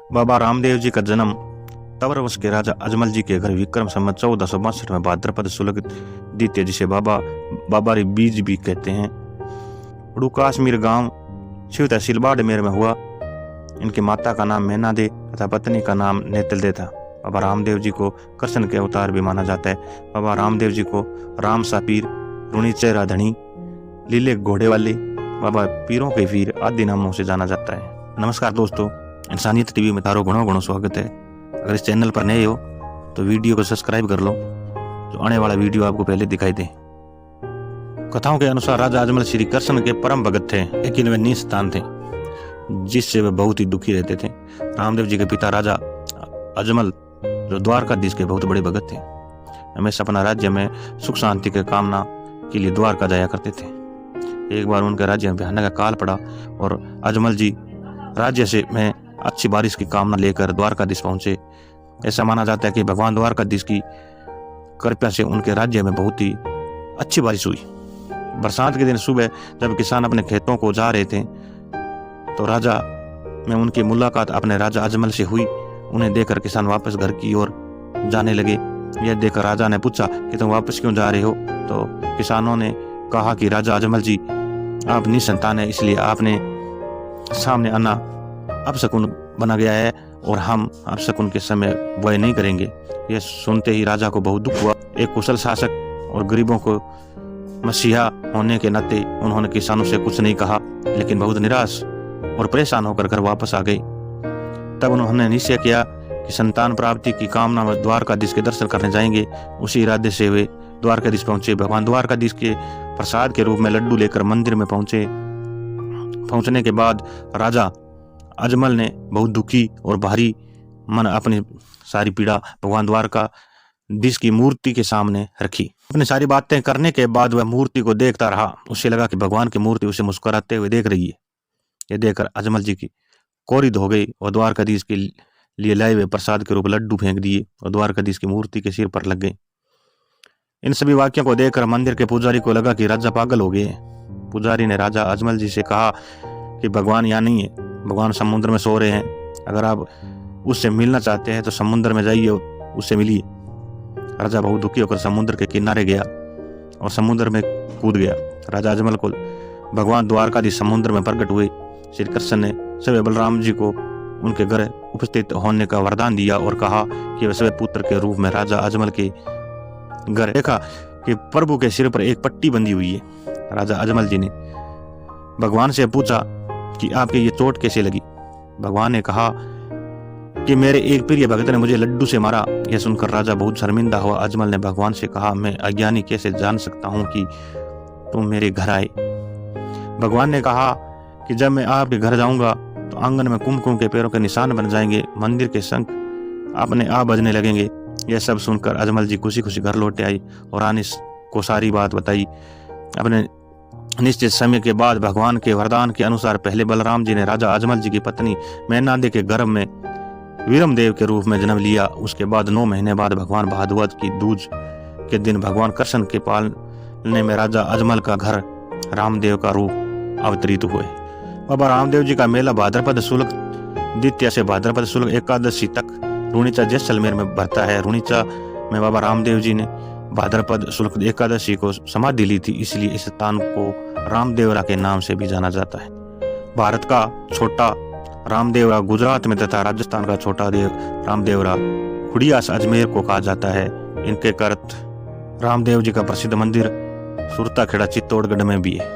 बाबा रामदेव जी का जन्म तवर वंश के राजा अजमल जी के घर विक्रम संवत 1462 में भाद्रपद शुक्ल द्वितीय, जिसे बाबारी बीज भी कहते हैं, उड़ू काश्मीर गांव शिव तहसील बाड़मेर में हुआ। इनकी माता का नाम मैना दे तथा पत्नी का नाम नेतल दे था। बाबा रामदेव जी को कृष्ण के अवतार भी माना जाता है। बाबा रामदेव जी को राम सा पीर, रुणी चेहरा धनी, लीले घोड़े वाले, बाबा पीरों के वीर आदि नामों से जाना जाता है। नमस्कार दोस्तों, इंसानियत टीवी में तारो गुणों स्वागत है। अगर इस चैनल पर नए हो तो वीडियो को सब्सक्राइब कर लो, जो आने वाला वीडियो आपको पहले दिखाई दे। कथाओं के अनुसार राजा अजमल श्री कृष्ण के परम भगत थे, लेकिन वे निस्तान थे, जिससे वे बहुत ही दुखी रहते थे। रामदेव जी के पिता राजा अजमल, जो द्वारकाधीश के बहुत बड़े भगत थे, हमेशा अपना राज्य में सुख शांति के कामना के लिए द्वारका जाया करते थे। एक बार उनके राज्य में भयानक अकाल पड़ा और अजमल जी राज्य से में अच्छी बारिश की कामना लेकर द्वारकाधीश पहुंचे। ऐसा माना जाता है कि भगवान द्वारकाधीश की कृपा से उनके राज्य में बहुत ही अच्छी बारिश हुई। बरसात के दिन सुबह जब किसान अपने खेतों को जा रहे थे तो राजा में उनकी मुलाकात अपने राजा अजमल से हुई। उन्हें देखकर किसान वापस घर की ओर जाने लगे। यह देखकर राजा ने पूछा कि तुम वापस क्यों जा रहे हो? तो किसानों ने कहा कि राजा अजमल जी, आप निसंतान है, इसलिए आपने सामने आना अपशकुन बना गया है और हम अपशकुन के समय वह नहीं करेंगे। यह सुनते ही राजा को बहुत दुख हुआ। एक कुशल शासक और गरीबों को मसीहा होने के नाते उन्होंने किसानों से कुछ नहीं कहा, लेकिन बहुत निराश और परेशान होकर घर वापस आ गए। तब उन्होंने निश्चय किया कि संतान प्राप्ति की कामना में द्वारकाधीश के दर्शन करने जाएंगे। उसी इरादे से वे द्वारकाधीश पहुंचे। भगवान द्वारकाधीश के प्रसाद के रूप में लड्डू लेकर मंदिर में पहुंचे। पहुंचने के बाद राजा अजमल ने बहुत दुखी और भारी मन अपनी सारी पीड़ा भगवान द्वारकाधीश की मूर्ति के सामने रखी। अपनी सारी बातें करने के बाद वह मूर्ति को देखता रहा। उसे लगा कि भगवान की मूर्ति उसे मुस्कुराते हुए देख रही है। यह देखकर अजमल जी की कोरिद हो गई और द्वारकाधीश के लिए लाए हुए प्रसाद के रूप लड्डू फेंक दिए और द्वारकाधीश की मूर्ति के सिर पर लग गए। इन सभी वाक्यों को देखकर मंदिर के पुजारी को लगा कि राजा पागल हो गए हैं। पुजारी ने राजा अजमल जी से कहा कि भगवान यहाँ नहीं है, भगवान समुद्र में सो रहे हैं। अगर आप उससे मिलना चाहते हैं तो समुद्र में जाइए, उससे मिलिए। राजा बहुत दुखी होकर समुद्र के किनारे गया और समुद्र में कूद गया। राजा अजमल को भगवान द्वारकाधीश समुद्र में प्रकट हुए। श्री कृष्ण ने स्वयं बलराम जी को उनके घर उपस्थित होने का वरदान दिया और कहा कि वे स्वयं पुत्र के रूप में राजा अजमल के घर। देखा कि प्रभु के सिर पर एक पट्टी बंधी हुई है। राजा अजमल जी ने भगवान से पूछा कि आपकी ये चोट कैसे लगी? भगवान ने कहा कि मेरे एक प्रिय भक्त ने मुझे लड्डू से मारा। यह सुनकर राजा बहुत शर्मिंदा हुआ। अजमल ने भगवान से कहा, मैं अज्ञानी कैसे जान सकता हूँ कि तुम मेरे घर आए? भगवान ने कहा कि जब मैं आपके घर जाऊंगा तो आंगन में कुमकुम के पैरों के निशान बन जाएंगे, मंदिर के शंख अपने आप बजने लगेंगे। यह सब सुनकर अजमल जी खुशी खुशी घर लौटे आई और आनिस को सारी बात बताई। अपने निश्चित समय के बाद भगवान के वरदान के अनुसार पहले बलराम जी ने राजा अजमल जी की पत्नी मैनादे के गर्भ में वीरमदेव के रूप में जन्म लिया। उसके बाद 9 महीने बाद भगवान भाद्रपद की दूज के दिन भगवान कृष्ण के पालने में राजा अजमल का घर रामदेव का रूप अवतरित हुए। बाबा रामदेव जी का मेला भाद्रपद शुक्ल द्वितीय से भाद्रपद शुक्ल एकादशी तक रुणीचा जैसलमेर में भरता है। रुणीचा में बाबा रामदेव जी ने भाद्रपद शुक्ल एकादशी को समाधि ली थी, इसलिए इस स्थान को रामदेवरा के नाम से भी जाना जाता है। भारत का छोटा रामदेवरा गुजरात में तथा राजस्थान का छोटा रामदेवरा खुड़ियास अजमेर को कहा जाता है। इनके कर्त रामदेव जी का प्रसिद्ध मंदिर सुरता खेड़ा चित्तौड़गढ़ में भी है।